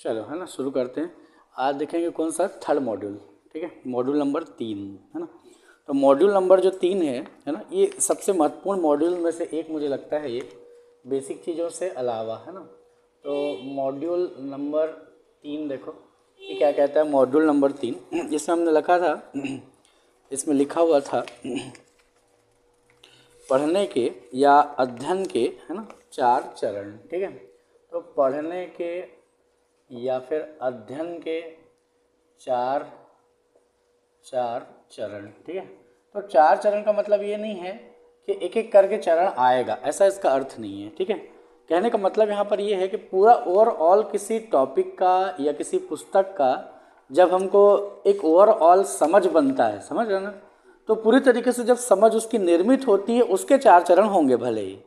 चलो है ना, शुरू करते हैं। आज देखेंगे कौन सा, थर्ड मॉड्यूल। ठीक है, मॉड्यूल नंबर 3 है ना। तो मॉड्यूल नंबर जो 3 है ना, ये सबसे महत्वपूर्ण मॉड्यूल में से एक मुझे लगता है, ये बेसिक चीज़ों से अलावा है ना। तो मॉड्यूल नंबर 3 देखो ये क्या कहता है। मॉड्यूल नंबर 3 जिसमें हमने लिखा था, इसमें लिखा हुआ था पढ़ने के या अध्ययन के है ना 4 चरण। ठीक है, तो पढ़ने के या फिर अध्ययन के चार चरण। ठीक है, तो 4 चरण का मतलब ये नहीं है कि एक एक करके चरण आएगा, ऐसा इसका अर्थ नहीं है। ठीक है, कहने का मतलब यहाँ पर ये है कि पूरा ओवरऑल किसी टॉपिक का या किसी पुस्तक का जब हमको एक ओवरऑल समझ बनता है, समझ रहे ना, तो पूरी तरीके से जब समझ उसकी निर्मित होती है, उसके 4 चरण होंगे भले ही,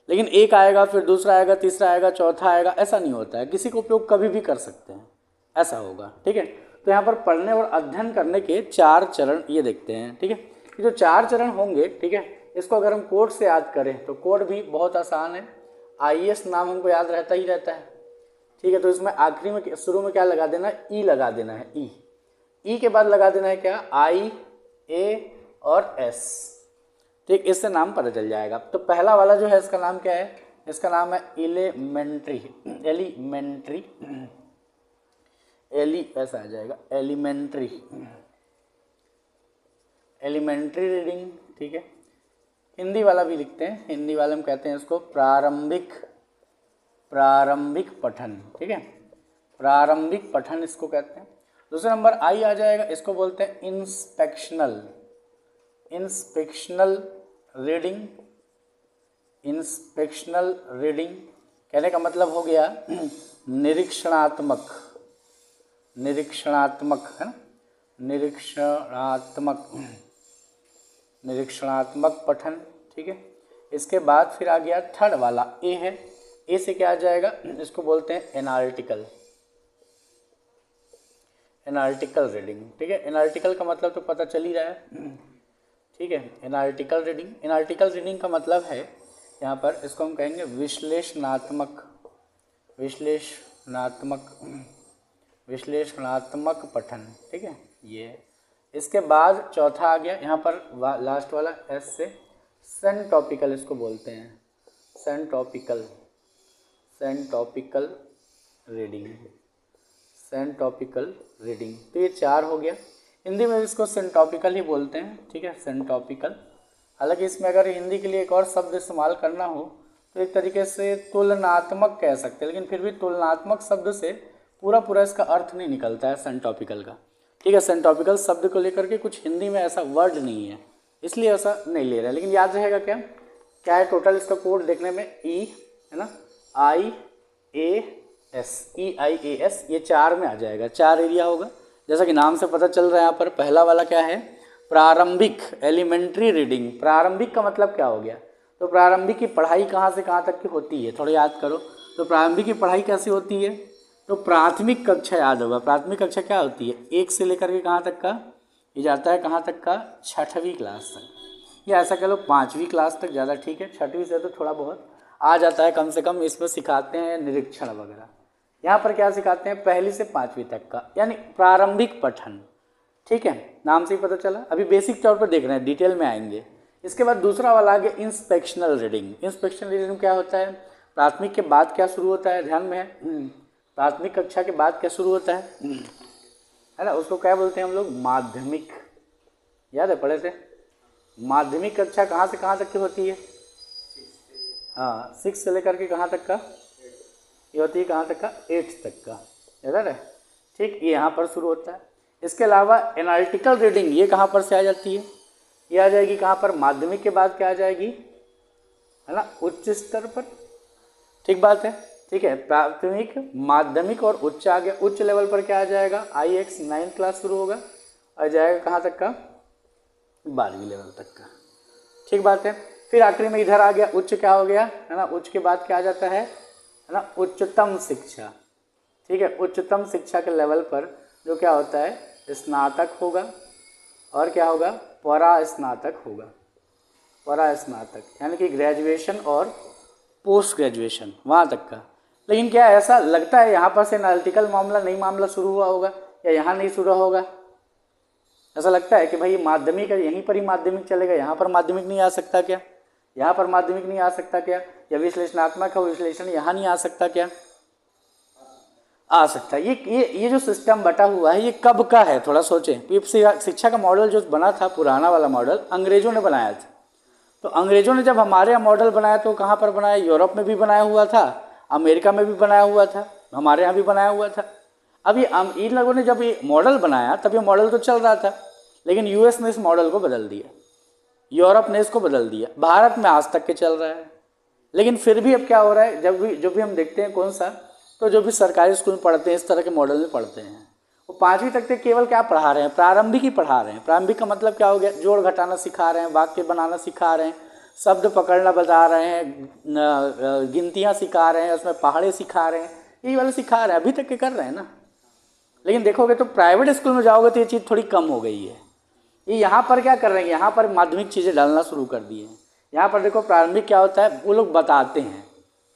लेकिन एक आएगा फिर दूसरा आएगा, तीसरा आएगा, चौथा आएगा, ऐसा नहीं होता है। किसी का उपयोग कभी भी कर सकते हैं, ऐसा होगा। ठीक है, तो यहाँ पर पढ़ने और अध्ययन करने के 4 चरण ये देखते हैं। ठीक है, ये जो 4 चरण होंगे, ठीक है, इसको अगर हम कोड से याद करें तो कोड भी बहुत आसान है। IAS नाम हमको याद रहता ही रहता है। ठीक है, तो इसमें आखिरी में शुरू में क्या लगा देना है, ई लगा देना है। ई के बाद लगा देना है क्या, IA और S। ठीक, इससे नाम पता चल जाएगा। तो पहला वाला जो है इसका नाम क्या है, इसका नाम है एलिमेंट्री। ऐसा आ जाएगा, एलिमेंट्री रीडिंग। ठीक है, हिंदी वाला भी लिखते हैं, हिंदी वाले में कहते हैं इसको प्रारंभिक पठन। ठीक है, प्रारंभिक पठन इसको कहते हैं। दूसरे नंबर आई आ जाएगा, इसको बोलते हैं इंस्पेक्शनल रीडिंग। कहने का मतलब हो गया निरीक्षणात्मक है ना, निरीक्षणात्मक पठन। ठीक है, इसके बाद फिर आ गया थर्ड वाला, ए है। ए से क्या आ जाएगा, इसको बोलते हैं एनालिटिकल रीडिंग। ठीक है, एनालिटिकल का मतलब तो पता चल ही रहा है। ठीक है, एनालिटिकल रीडिंग का मतलब है, यहाँ पर इसको हम कहेंगे विश्लेषणात्मक पठन। ठीक है, ये इसके बाद चौथा आ गया यहाँ पर लास्ट वाला एस से सेंटॉपिकल, इसको बोलते हैं सेंटॉपिकल रीडिंग। तो ये 4 हो गया। हिंदी में इसको सेंटॉपिकल ही बोलते हैं। ठीक है, सेंटॉपिकल। हालांकि इसमें अगर हिंदी के लिए एक और शब्द इस्तेमाल करना हो तो एक तरीके से तुलनात्मक कह सकते हैं, लेकिन फिर भी तुलनात्मक शब्द से पूरा इसका अर्थ नहीं निकलता है सेंटॉपिकल का। ठीक है, सेंटॉपिकल शब्द को लेकर के कुछ हिंदी में ऐसा वर्ड नहीं है, इसलिए ऐसा नहीं ले रहे हैं। लेकिन याद रहेगा क्या है टोटल इसका कोड देखने में, ई है ना, EIAS, ये 4 में आ जाएगा, 4 एरिया होगा। जैसा कि नाम से पता चल रहा है, यहाँ पर पहला वाला क्या है, प्रारंभिक एलिमेंट्री रीडिंग। प्रारंभिक का मतलब क्या हो गया, तो प्रारंभिक की पढ़ाई कहाँ से कहाँ तक की होती है, थोड़ा याद करो। तो प्रारंभिक की पढ़ाई कैसे होती है, तो प्राथमिक कक्षा याद होगा। प्राथमिक कक्षा क्या होती है, 1 से लेकर के कहाँ तक का, ये जाता है कहाँ तक का, 6वीं क्लास तक, या ऐसा कह लो 5वीं क्लास तक, ज़्यादा ठीक है। 6वीं से तो थोड़ा बहुत आ जाता है, कम से कम इसमें सिखाते हैं निरीक्षण वगैरह। यहाँ पर क्या सिखाते हैं, 1 से 5वीं तक का, यानी प्रारंभिक पठन। ठीक है, नाम से ही पता चला। अभी बेसिक तौर पर देख रहे हैं, डिटेल में आएंगे। इसके बाद दूसरा वाला आ गया इंस्पेक्शनल रीडिंग क्या होता है, प्राथमिक के बाद क्या शुरू होता है, ध्यान में है, प्राथमिक कक्षा के बाद क्या शुरू होता है ना, उसको क्या बोलते हैं हम लोग, माध्यमिक। याद है, पढ़े थे। माध्यमिक कक्षा कहाँ से कहाँ तक की होती है, हाँ 6 से लेकर के कहाँ तक का, ये होती है कहाँ तक का, 8 तक का, याद है। ठीक, ये यहाँ पर शुरू होता है। इसके अलावा एनालिटिकल रीडिंग ये कहाँ पर से आ जाती है, ये आ जाएगी कहाँ पर, माध्यमिक के बाद क्या आ जाएगी, है ना, उच्च स्तर पर। ठीक बात है। ठीक है, प्राथमिक, माध्यमिक और उच्च आ गया। उच्च लेवल पर क्या आ जाएगा, IX 9th क्लास शुरू होगा और जाएगा कहाँ तक का, 12वीं लेवल तक का। ठीक बात है। फिर आखिरी में इधर आ गया उच्च, क्या हो गया, है ना, उच्च के बाद क्या आ जाता है ना, उच्चतम शिक्षा। ठीक है, उच्चतम शिक्षा के लेवल पर जो क्या होता है, स्नातक होगा और क्या होगा, परास्नातक होगा। परास्नातक यानी कि ग्रेजुएशन और पोस्ट ग्रेजुएशन वहाँ तक का। लेकिन क्या ऐसा लगता है यहाँ पर से एनालिटिकल मामला नई मामला शुरू हुआ होगा या यहाँ नहीं शुरू होगा? ऐसा लगता है कि भाई माध्यमिक है, यहीं पर ही माध्यमिक चलेगा, यहाँ पर माध्यमिक नहीं आ सकता क्या? यहाँ पर माध्यमिक नहीं आ सकता क्या? या विश्लेषणात्मक है, विश्लेषण यहाँ नहीं आ सकता क्या? आ सकता है। ये जो सिस्टम बटा हुआ है ये कब का है, थोड़ा सोचें। शिक्षा का मॉडल जो बना था, पुराना वाला मॉडल अंग्रेजों ने बनाया था। तो अंग्रेजों ने जब हमारे यहाँ मॉडल बनाया तो कहाँ पर बनाया? यूरोप में भी बनाया हुआ था, अमेरिका में भी बनाया हुआ था, हमारे यहाँ भी बनाया हुआ था। अब ये इन लोगों ने जब ये मॉडल बनाया तब ये मॉडल तो चल रहा था, लेकिन यूएस ने इस मॉडल को बदल दिया, यूरोप ने इसको बदल दिया, भारत में आज तक के चल रहा है। लेकिन फिर भी अब क्या हो रहा है, जो भी हम देखते हैं कौन सा, तो जो भी सरकारी स्कूल में पढ़ते हैं इस तरह के मॉडल में पढ़ते हैं, वो 5वीं तक के केवल क्या पढ़ा रहे हैं? प्रारंभिक ही पढ़ा रहे हैं। प्रारंभिक का मतलब क्या हो गया? जोड़ घटाना सिखा रहे हैं, वाक्य बनाना सिखा रहे हैं, शब्द पकड़ना बता रहे हैं, गिनतियाँ सिखा रहे हैं, उसमें पहाड़े सिखा रहे हैं, यही वाले सिखा रहे हैं, अभी तक के कर रहे हैं ना। लेकिन देखोगे तो प्राइवेट स्कूल में जाओगे तो ये चीज़ थोड़ी कम हो गई है। ये यहाँ पर क्या कर रहे हैं? यहाँ पर माध्यमिक चीज़ें डालना शुरू कर दिए हैं। यहाँ पर देखो प्रारंभिक क्या होता है, वो लोग बताते हैं,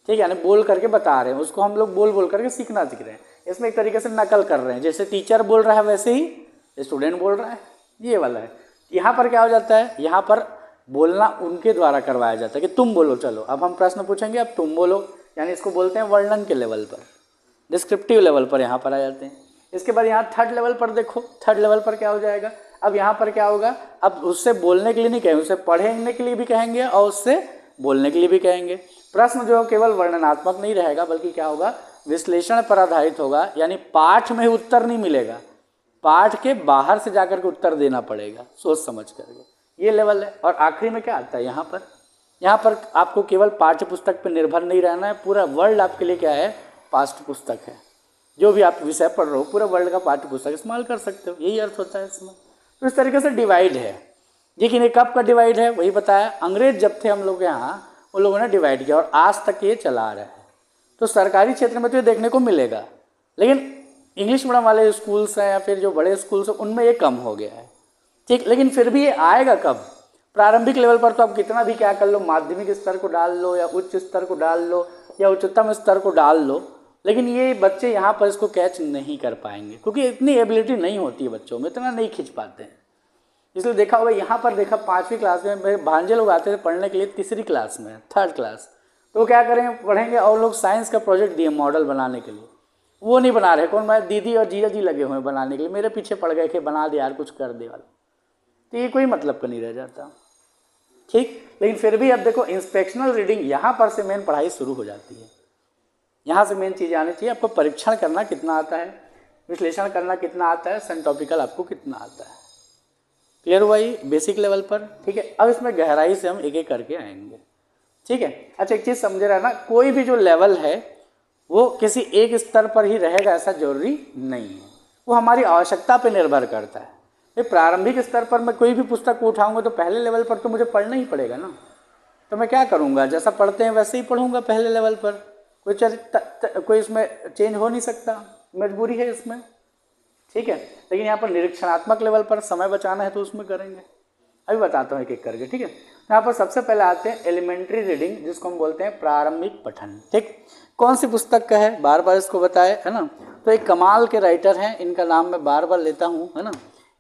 ठीक है, यानी बोल करके बता रहे हैं, उसको हम लोग बोल बोल करके सीखना सीख रहे हैं। इसमें एक तरीके से नकल कर रहे हैं, जैसे टीचर बोल रहा है वैसे ही स्टूडेंट बोल रहा है, ये वाला है। यहाँ पर क्या हो जाता है, यहाँ पर बोलना उनके द्वारा करवाया जाता है कि तुम बोलो, चलो अब हम प्रश्न पूछेंगे, अब तुम बोलो, यानी इसको बोलते हैं वर्णन के लेवल पर, डिस्क्रिप्टिव लेवल पर यहाँ पर आ जाते हैं। इसके बाद यहाँ थर्ड लेवल पर देखो, थर्ड लेवल पर क्या हो जाएगा, अब यहाँ पर क्या होगा, अब उससे बोलने के लिए नहीं कहेंगे, उससे पढ़ने के लिए भी कहेंगे और उससे बोलने के लिए भी कहेंगे। प्रश्न जो केवल वर्णनात्मक नहीं रहेगा बल्कि क्या होगा, विश्लेषण पर आधारित होगा, यानी पाठ में उत्तर नहीं मिलेगा, पाठ के बाहर से जाकर के उत्तर देना पड़ेगा सोच समझ करके, ये लेवल है। और आखिरी में क्या आता है, यहाँ पर आपको केवल पाठ्य पुस्तक पर निर्भर नहीं रहना है, पूरा वर्ल्ड आपके लिए क्या है, पाठ्य पुस्तक है। जो भी आप विषय पढ़ रहे हो पूरा वर्ल्ड का पाठ्य पुस्तक इस्तेमाल कर सकते हो, यही अर्थ होता है इसमें। तो इस तरीके से डिवाइड है। लेकिन ये कब का डिवाइड है वही बताया, अंग्रेज जब थे हम लोग यहाँ, उन लोगों ने डिवाइड किया और आज तक ये चला आ रहा है। तो सरकारी क्षेत्र में तो ये देखने को मिलेगा, लेकिन इंग्लिश मीडियम वाले स्कूल्स हैं या फिर जो बड़े स्कूल्स हैं उनमें ये कम हो गया है, ठीक। लेकिन फिर भी ये आएगा कब, प्रारंभिक लेवल पर तो आप कितना भी क्या कर लो, माध्यमिक स्तर को डाल लो या उच्च स्तर को डाल लो या उच्चतम स्तर को डाल लो, लेकिन ये बच्चे यहाँ पर इसको कैच नहीं कर पाएंगे क्योंकि इतनी एबिलिटी नहीं होती है बच्चों में, इतना नहीं खींच पाते हैं। इसलिए देखा होगा यहाँ पर देखा 5वीं क्लास में मेरे भांजे लोग आते थे पढ़ने के लिए, तीसरी क्लास में, थर्ड क्लास, तो वो क्या करेंगे, पढ़ेंगे और लोग साइंस का प्रोजेक्ट दिए मॉडल बनाने के लिए, वो नहीं बना रहे, कौन मैं दीदी और जीजा जी लगे हुए हैं बनाने के लिए, मेरे पीछे पड़ गए कि बना दे यार कुछ कर दे वाला, तो ये कोई मतलब का नहीं रह जाता, ठीक। लेकिन फिर भी अब देखो इंस्पेक्शनल रीडिंग यहाँ पर से मेन पढ़ाई शुरू हो जाती है, यहाँ से मेन चीज़ आनी चाहिए, आपको परीक्षण करना कितना आता है, विश्लेषण करना कितना आता है, सेंटॉपिकल आपको कितना आता है। क्लियर हुआ ये बेसिक लेवल पर, ठीक है। अब इसमें गहराई से हम एक एक करके आएंगे, ठीक है। अच्छा एक चीज़ समझे रहना, कोई भी जो लेवल है वो किसी एक स्तर पर ही रहेगा ऐसा जरूरी नहीं है, वो हमारी आवश्यकता पर निर्भर करता है। प्रारंभिक स्तर पर मैं कोई भी पुस्तक को उठाऊंगा तो पहले लेवल पर तो मुझे पढ़ना ही पड़ेगा ना, तो मैं क्या करूँगा, जैसा पढ़ते हैं वैसे ही पढ़ूंगा पहले लेवल पर, कोई इसमें चेंज हो नहीं सकता, मजबूरी है इसमें, ठीक है। लेकिन यहाँ पर निरीक्षणात्मक लेवल पर समय बचाना है तो उसमें करेंगे, अभी बताता हूँ एक एक करके, ठीक है। यहाँ पर सबसे पहले आते हैं एलिमेंट्री रीडिंग, जिसको हम बोलते हैं प्रारंभिक पठन, ठीक। कौन सी पुस्तक का है, बार बार इसको बताए है ना, तो एक कमाल के राइटर हैं, इनका नाम मैं बार बार लेता हूँ, है ना।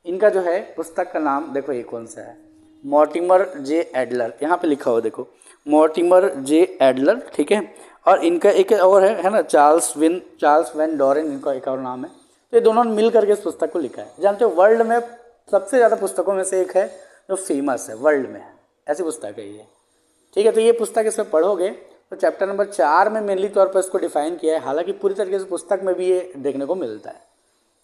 इनका जो है पुस्तक का नाम देखो ये कौन सा है, मॉर्टिमर जे एडलर, यहाँ पे लिखा हो देखो, मॉर्टिमर जे एडलर, ठीक है। और इनका एक और है ना, चार्ल्स वैन डोरेन, इनका एक और नाम है। तो ये दोनों ने मिल करके इस पुस्तक को लिखा है। जानते हो वर्ल्ड में सबसे ज़्यादा पुस्तकों में से एक है जो फेमस है वर्ल्ड में, ऐसी पुस्तक है ये, ठीक है। तो ये पुस्तक इसमें पढ़ोगे तो चैप्टर नंबर 4 में मेनली तौर पर इसको डिफाइन किया है, हालांकि पूरी तरीके से पुस्तक में भी ये देखने को मिलता है,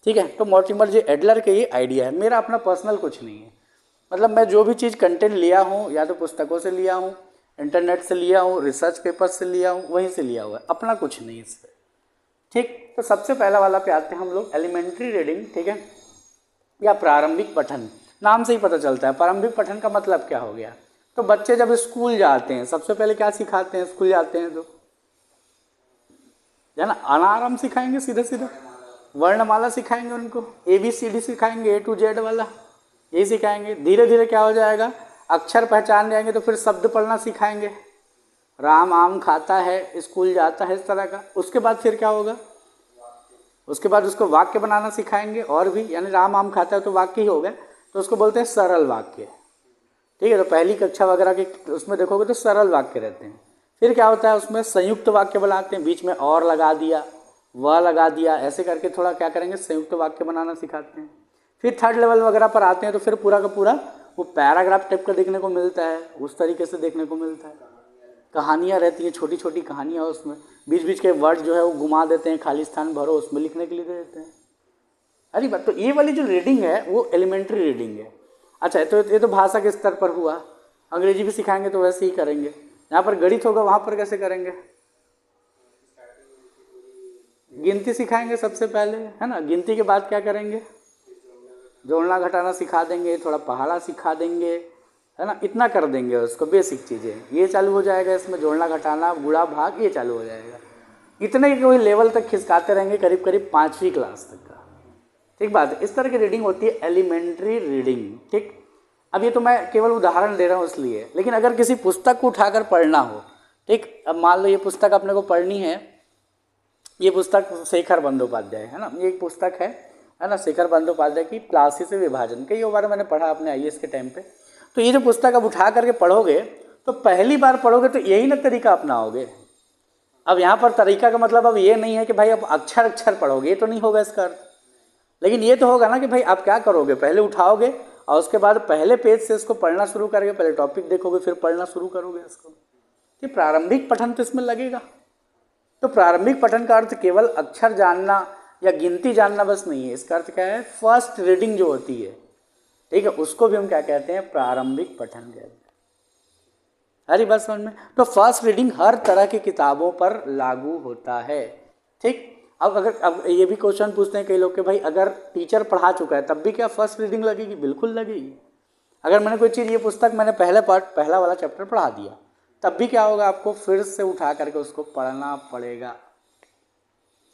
ठीक है। तो मॉर्टिमर जे एडलर के ये आइडिया है, मेरा अपना पर्सनल कुछ नहीं है, मतलब मैं जो भी चीज़ कंटेंट लिया हूँ या तो पुस्तकों से लिया हूँ, इंटरनेट से लिया हूँ, रिसर्च पेपर से लिया हूँ, वहीं से लिया हुआ है, अपना कुछ नहीं इस पर, ठीक। तो सबसे पहला वाला पे आते हैं हम लोग, एलिमेंट्री रीडिंग, ठीक है, या प्रारंभिक पठन। नाम से ही पता चलता है प्रारंभिक पठन का मतलब क्या हो गया। तो बच्चे जब स्कूल जाते हैं सबसे पहले क्या सिखाते हैं, स्कूल जाते हैं तो है ना, अनारम सिखाएंगे, सीधा सीधा वर्णमाला सिखाएंगे उनको, ABCD सिखाएंगे, A to Z वाला यही सिखाएंगे। धीरे धीरे क्या हो जाएगा, अक्षर पहचान जाएंगे तो फिर शब्द पढ़ना सिखाएंगे, राम आम खाता है, स्कूल जाता है, इस तरह का। उसके बाद फिर क्या होगा, उसके बाद उसको वाक्य बनाना सिखाएंगे और भी, यानी राम आम खाता है तो वाक्य ही हो गया, तो उसको बोलते हैं सरल वाक्य। ठीक है, तो पहली कक्षा वगैरह के उसमें देखोगे तो सरल वाक्य रहते हैं। फिर क्या होता है, उसमें संयुक्त वाक्य बनाते हैं, बीच में और लगा दिया, वह लगा दिया, ऐसे करके थोड़ा क्या करेंगे, संयुक्त वाक्य बनाना सिखाते हैं। फिर थर्ड लेवल वगैरह पर आते हैं तो फिर पूरा का पूरा वो पैराग्राफ टाइप का देखने को मिलता है, उस तरीके से देखने को मिलता है। कहानियाँ रहती हैं, छोटी छोटी कहानियाँ, उसमें बीच बीच के वर्ड जो है वो घुमा देते हैं, खाली स्थान भरो, उसमें लिखने के लिए दे देते हैं। अरे बात, तो ये वाली जो रीडिंग है वो एलिमेंट्री रीडिंग है। अच्छा, तो ये तो भाषा के स्तर पर हुआ। अंग्रेजी भी सिखाएंगे तो वैसे ही करेंगे। यहाँ पर गणित होगा, वहाँ पर कैसे करेंगे, गिनती सिखाएंगे सबसे पहले, है ना। गिनती के बाद क्या करेंगे, जोड़ना घटाना सिखा देंगे, थोड़ा पहाड़ा सिखा देंगे, है ना, इतना कर देंगे उसको, बेसिक चीज़ें ये चालू हो जाएगा, इसमें जोड़ना घटाना गुणा भाग ये चालू हो जाएगा। इतने कोई लेवल तक खिसकाते रहेंगे, करीब करीब 5वीं क्लास तक का। ठीक बात है, इस तरह की रीडिंग होती है एलिमेंट्री रीडिंग। ठीक, अब ये तो मैं केवल उदाहरण दे रहा हूँ इसलिए, लेकिन अगर किसी पुस्तक को उठाकर पढ़ना हो, ठीक, अब मान लो ये पुस्तक अपने को पढ़नी है, ये पुस्तक शेखर बंदोपाध्याय, है ना, ये एक पुस्तक है ना, शेखर बंदोपाध्याय की प्लासी से विभाजन, कई बार मैंने पढ़ा अपने आईएएस के टाइम पे। तो ये जो पुस्तक अब उठा करके पढ़ोगे तो पहली बार पढ़ोगे तो यही ना तरीका अपनाओगे। अब यहाँ पर तरीका का मतलब अब ये नहीं है कि भाई अब अक्षर अक्षर पढ़ोगे, ये तो नहीं होगा इसका अर्थ, लेकिन ये तो होगा ना कि भाई आप क्या करोगे, पहले उठाओगे और उसके बाद पहले पेज से इसको पढ़ना शुरू करके, पहले टॉपिक देखोगे फिर पढ़ना शुरू करोगे इसको। कि प्रारंभिक पठन तो इसमें लगेगा। तो प्रारंभिक पठन का अर्थ केवल अक्षर जानना या गिनती जानना बस नहीं है, इसका अर्थ क्या है, फर्स्ट रीडिंग जो होती है, ठीक है, उसको भी हम क्या कहते हैं, प्रारंभिक पठन कहते हैं। हरी बात समझ में। तो फर्स्ट रीडिंग हर तरह की किताबों पर लागू होता है। ठीक, अब ये भी क्वेश्चन पूछते हैं कई लोग कि भाई अगर टीचर पढ़ा चुका है तब भी क्या फर्स्ट रीडिंग लगेगी? बिल्कुल लगेगी। अगर मैंने कोई चीज़, ये पुस्तक मैंने पहला वाला चैप्टर पढ़ा दिया, तब भी क्या होगा, आपको फिर से उठा करके उसको पढ़ना पड़ेगा।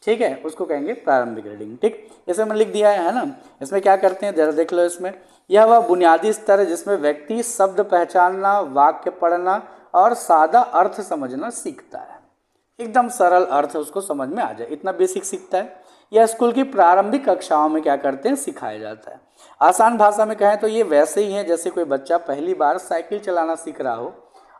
ठीक है, उसको कहेंगे प्रारंभिक रीडिंग। ठीक, जैसे मैंने लिख दिया है ना, इसमें क्या करते हैं जरा देख लो। इसमें यह वह बुनियादी स्तर है जिसमें व्यक्ति शब्द पहचानना, वाक्य पढ़ना और सादा अर्थ समझना सीखता है। एकदम सरल अर्थ उसको समझ में आ जाए, इतना बेसिक सीखता है। यह स्कूल की प्रारंभिक कक्षाओं में क्या करते हैं, सिखाया जाता है। आसान भाषा में कहें तो ये वैसे ही है जैसे कोई बच्चा पहली बार साइकिल चलाना सीख रहा हो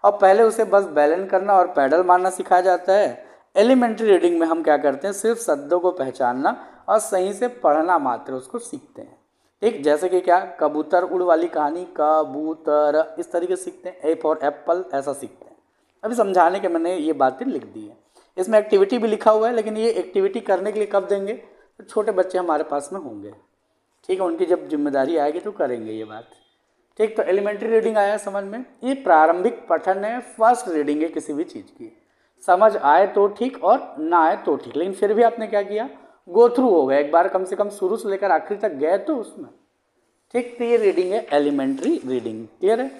और पहले उसे बस बैलेंस करना और पैडल मारना सिखाया जाता है। एलिमेंट्री रीडिंग में हम क्या करते हैं, सिर्फ शब्दों को पहचानना और सही से पढ़ना मात्र उसको सीखते हैं। ठीक, जैसे कि क्या, कबूतर उड़ वाली कहानी, कबूतर, इस तरीके से सीखते हैं। ए फॉर एप्पल, ऐसा सीखते हैं। अभी समझाने के मैंने ये बातें लिख दी हैं। इसमें एक्टिविटी भी लिखा हुआ है, लेकिन ये एक्टिविटी करने के लिए कब देंगे, तो छोटे बच्चे हमारे पास में होंगे। ठीक है, उनकी जब जिम्मेदारी आएगी तो करेंगे ये बात। ठीक, तो एलिमेंट्री रीडिंग आया समझ में। ये प्रारंभिक पठन है, फर्स्ट रीडिंग है किसी भी चीज़ की। समझ आए तो ठीक और ना आए तो ठीक, लेकिन फिर भी आपने क्या किया, गो थ्रू हो गया, एक बार कम से कम शुरू से लेकर आखिरी तक गए तो उसमें। ठीक, तो ये रीडिंग है एलिमेंट्री रीडिंग। क्लियर है।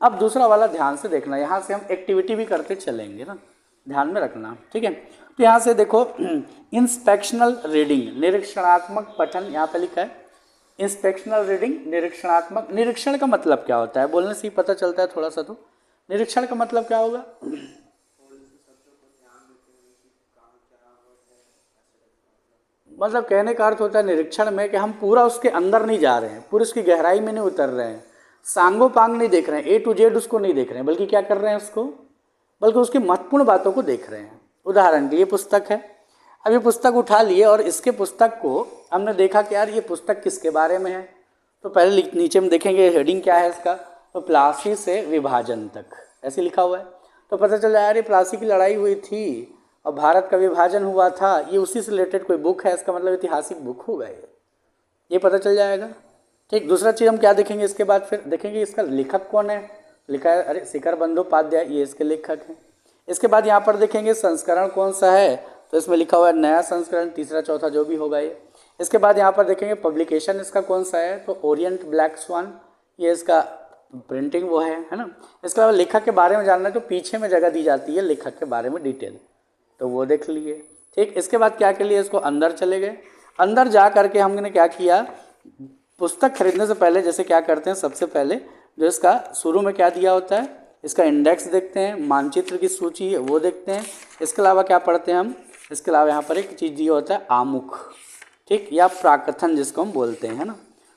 अब दूसरा वाला ध्यान से देखना, यहाँ से हम एक्टिविटी भी करते चलेंगे ना, ध्यान में रखना। ठीक है, तो यहाँ से देखो, इंस्पेक्शनल रीडिंग, निरीक्षणात्मक पठन, यहाँ पे लिखा है इंस्पेक्शनल रीडिंग, निरीक्षणात्मक। निरीक्षण का मतलब क्या होता है, बोलने से ही पता चलता है थोड़ा सा। तो निरीक्षण का मतलब क्या होगा, मतलब कहने का अर्थ होता है निरीक्षण में कि हम पूरा उसके अंदर नहीं जा रहे हैं, पूरी उसकी गहराई में नहीं उतर रहे हैं, सांगो पांग नहीं देख रहे हैं, ए टू जेड उसको नहीं देख रहे हैं, बल्कि क्या कर रहे हैं उसको, बल्कि उसकी महत्वपूर्ण बातों को देख रहे हैं। उदाहरण के, ये पुस्तक है, अब ये पुस्तक उठा लिए और इसके पुस्तक को हमने देखा कि यार ये पुस्तक किसके बारे में है। तो पहले नीचे में देखेंगे हेडिंग क्या है इसका, तो प्लासी से विभाजन तक, ऐसे लिखा हुआ है। तो पता चला यार ये प्लासी की लड़ाई हुई थी और भारत का विभाजन हुआ था, ये उसी से रिलेटेड कोई बुक है, इसका मतलब ऐतिहासिक बुक होगा ये पता चल जाएगा। ठीक, दूसरा चीज़ हम क्या देखेंगे इसके बाद, फिर देखेंगे इसका लेखक कौन है, लिखा है अरे शेखर बंदोपाध्याय, ये इसके लेखक हैं। इसके बाद यहाँ पर देखेंगे संस्करण कौन सा है, तो इसमें लिखा हुआ है नया संस्करण, तीसरा चौथा जो भी होगा ये। इसके बाद यहाँ पर देखेंगे पब्लिकेशन इसका कौन सा है, तो ओरिएंट ब्लैक स्वान, ये इसका प्रिंटिंग वो है ना। इसके अलावा लेखक के बारे में जानना है तो पीछे में जगह दी जाती है लेखक के बारे में डिटेल, तो वो देख लिए। ठीक, इसके बाद क्या कर लिए, इसको अंदर चले गए। अंदर जा करके हमने क्या किया, पुस्तक खरीदने से पहले जैसे क्या करते हैं, सबसे पहले जो इसका शुरू में क्या दिया होता है, इसका इंडेक्स देखते हैं, मानचित्र की सूची है वो देखते हैं। इसके अलावा क्या पढ़ते हैं हम, इसके अलावा यहाँ पर एक चीज़ दिया होता है आमुख, ठीक, या प्राकथन जिसको हम बोलते हैं, है ना।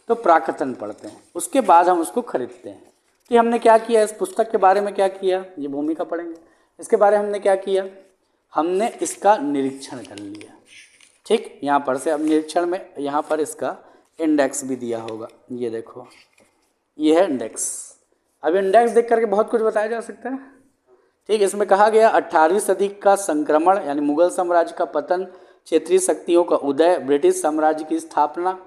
तो प्राकथन पढ़ते हैं, उसके बाद हम उसको खरीदते हैं। कि हमने क्या किया इस पुस्तक के बारे में, क्या किया, ये भूमिका पढ़ेंगे। इसके बारे में हमने क्या किया, हमने इसका निरीक्षण कर लिया, ठीक। यहाँ पर से अब निरीक्षण में यहाँ पर इसका इंडेक्स भी दिया होगा, ये देखो ये है इंडेक्स। अब इंडेक्स देख करके बहुत कुछ बताया जा सकता है, ठीक। इसमें कहा गया 18वीं सदी का संक्रमण यानी मुगल साम्राज्य का पतन, क्षेत्रीय शक्तियों का उदय, ब्रिटिश साम्राज्य की स्थापना,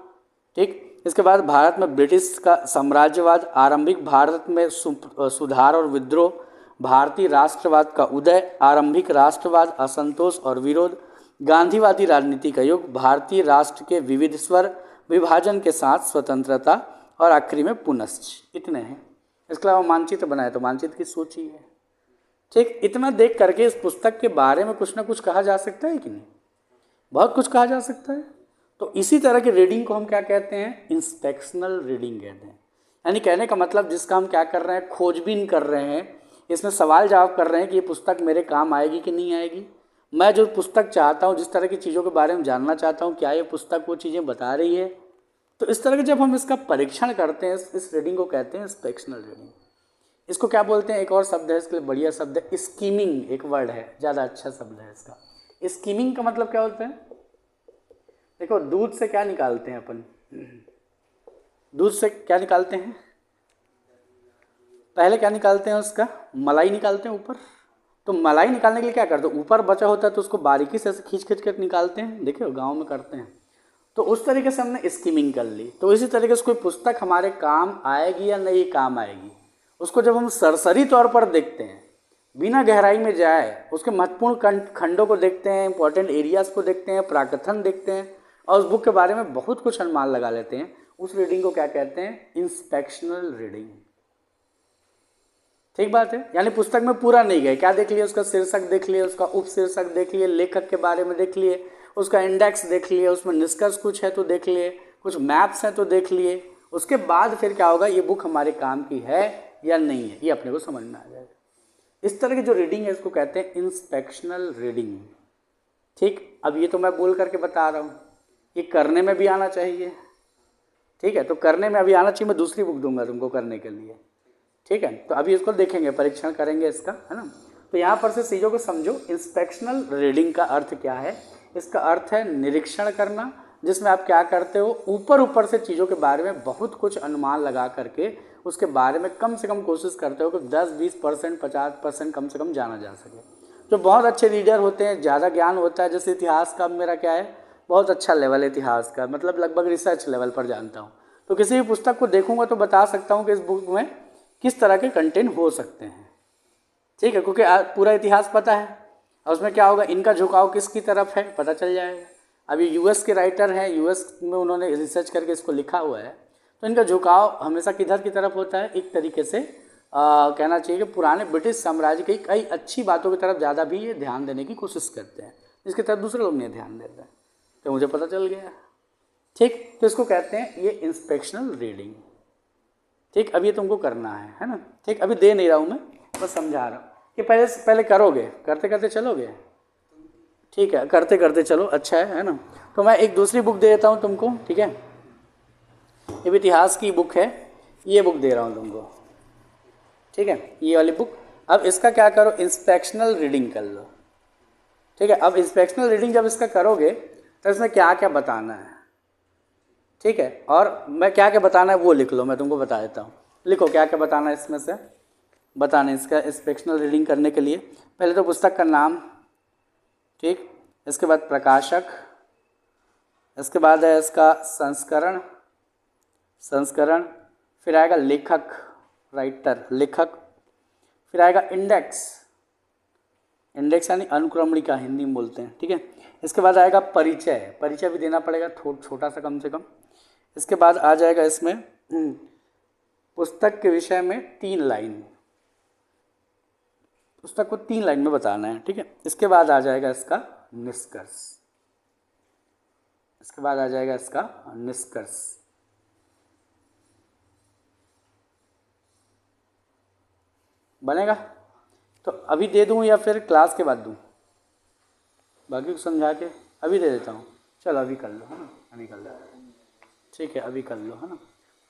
ठीक। इसके बाद भारत में ब्रिटिश का साम्राज्यवाद, आरंभिक भारत में सुधार और विद्रोह, भारतीय राष्ट्रवाद का उदय, आरंभिक राष्ट्रवाद, असंतोष और विरोध, गांधीवादी राजनीति का युग, भारतीय राष्ट्र के विविध स्वर, विभाजन के साथ स्वतंत्रता और आखिरी में पुनश्च। इतने हैं। इसके अलावा मानचित्र बनाए तो मानचित्र की सूची है, ठीक। इतना देख करके इस पुस्तक के बारे में कुछ ना कुछ कहा जा सकता है कि नहीं, बहुत कुछ कहा जा सकता है। तो इसी तरह की रीडिंग को हम क्या कहते हैं, इंस्पेक्शनल रीडिंग कहते हैं। यानी कहने का मतलब जिसका हम क्या कर रहे हैं, खोजबीन कर रहे हैं, इसमें सवाल जवाब कर रहे हैं कि ये पुस्तक मेरे काम आएगी कि नहीं आएगी। मैं जो पुस्तक चाहता हूँ, जिस तरह की चीज़ों के बारे में जानना चाहता हूँ, क्या ये पुस्तक वो चीज़ें बता रही है। तो इस तरह के जब हम इसका परीक्षण करते हैं, इस रीडिंग को कहते हैं इंस्पेक्शनल रीडिंग। इसको क्या बोलते हैं, एक और शब्द है इसके लिए, बढ़िया शब्द है स्कीमिंग, एक वर्ड है, ज़्यादा अच्छा शब्द है इसका। स्कीमिंग का मतलब क्या होता है, देखो दूध से क्या निकालते हैं अपन, दूध से क्या निकालते हैं, पहले क्या निकालते हैं, उसका मलाई निकालते हैं ऊपर। तो मलाई निकालने के लिए क्या करते हैं, ऊपर बचा होता है तो उसको बारीकी से खींच खींच कर निकालते हैं, देखिए गांव में करते हैं। तो उस तरीके से हमने स्कीमिंग कर ली। तो इसी तरीके से कोई पुस्तक हमारे काम आएगी या नहीं काम आएगी, उसको जब हम सरसरी तौर पर देखते हैं, बिना गहराई में जाए, उसके महत्वपूर्ण खंडों को देखते हैं, इंपॉर्टेंट एरियाज को देखते हैं, प्राकथन देखते हैं और उस बुक के बारे में बहुत कुछ अनुमान लगा लेते हैं, उस रीडिंग को क्या कहते हैं, इंस्पेक्शनल रीडिंग। ठीक बात है। यानी पुस्तक में पूरा नहीं गए, क्या देख लिए, उसका शीर्षक देख लिए, उसका उपशीर्षक देख लिए, लेखक के बारे में देख लिए, उसका इंडेक्स देख लिए, उसमें निष्कर्ष कुछ है तो देख लिए, कुछ मैप्स हैं तो देख लिए। उसके बाद फिर क्या होगा, ये बुक हमारे काम की है या नहीं है, ये अपने को समझ में आ जाएगा। इस तरह की जो रीडिंग है इसको कहते हैं इंस्पेक्शनल रीडिंग। ठीक, अब ये तो मैं बोल करके बता रहा हूँ, ये करने में भी आना चाहिए। ठीक है, तो करने में अभी आना चाहिए, मैं दूसरी बुक दूंगा तुमको करने के लिए। ठीक है, तो अभी इसको देखेंगे, परीक्षण करेंगे इसका, है ना। तो यहाँ पर से चीज़ों को समझो। इंस्पेक्शनल रीडिंग का अर्थ क्या है, इसका अर्थ है निरीक्षण करना, जिसमें आप क्या करते हो, ऊपर ऊपर से चीज़ों के बारे में बहुत कुछ अनुमान लगा करके उसके बारे में कम से कम कोशिश करते हो कि 10-20%, 50% कम से कम जाना जा सके। जो बहुत अच्छे रीडर होते हैं, ज़्यादा ज्ञान होता है, जैसे इतिहास का मेरा क्या है, बहुत अच्छा लेवल है इतिहास का, मतलब लगभग रिसर्च लेवल पर जानता हूँ। तो किसी भी पुस्तक को देखूंगा तो बता सकता हूँ कि इस बुक में किस तरह के कंटेंट हो सकते हैं। ठीक है, क्योंकि पूरा इतिहास पता है और उसमें क्या होगा, इनका झुकाव किसकी तरफ है पता चल जाएगा। अभी यूएस के राइटर हैं, यूएस में उन्होंने रिसर्च करके इसको लिखा हुआ है, तो इनका झुकाव हमेशा किधर की तरफ होता है, एक तरीके से कहना चाहिए कि पुराने ब्रिटिश साम्राज्य की कई अच्छी बातों की तरफ ज़्यादा भी ये ध्यान देने की कोशिश करते हैं, जिसकी तरफ दूसरे लोग नहीं ध्यान देते हैं। तो मुझे पता चल गया। ठीक, तो इसको कहते हैं ये इंस्पेक्शनल रीडिंग। ठीक, अब ये तुमको करना है ना। ठीक, अभी दे नहीं रहा हूँ मैं, बस समझा रहा हूँ कि पहले करोगे, करते करते चलोगे। ठीक है, करते करते चलो, अच्छा है ना। तो मैं एक दूसरी बुक दे देता हूँ तुमको, ठीक है, ये भी इतिहास की बुक है, ये बुक दे रहा हूँ तुमको। ठीक है, ये वाली बुक। अब इसका क्या करो, इंस्पेक्शनल रीडिंग कर लो। ठीक है, अब इंस्पेक्शनल रीडिंग जब इसका करोगे तो इसमें क्या क्या बताना है। ठीक है, और मैं क्या क्या बताना है वो लिख लो, मैं तुमको बता देता हूँ। लिखो क्या क्या बताना है इसमें से, बताना है इसका इंस्पेक्शनल रीडिंग करने के लिए। पहले तो पुस्तक का नाम, ठीक, इसके बाद प्रकाशक, इसके बाद है इसका संस्करण, फिर आएगा लेखक, राइटर, लेखक, फिर आएगा इंडेक्स यानी अनुक्रमणिका हिंदी में बोलते हैं। ठीक है, इसके बाद आएगा परिचय भी देना पड़ेगा, छोटा सा कम से कम। इसके बाद आ जाएगा इसमें पुस्तक के विषय में 3 लाइन, पुस्तक को 3 लाइन में बताना है। ठीक है, इसके बाद आ जाएगा इसका निष्कर्ष, इसके बाद आ जाएगा इसका निष्कर्ष। बनेगा? तो अभी दे दूँ या फिर क्लास के बाद दूँ? बाकी को समझा के अभी दे देता हूँ। चलो अभी कर लो, है ना, अभी कर लो। ठीक है, अभी कर लो, है ना,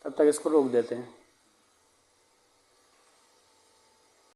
तब तक इसको रोक देते हैं।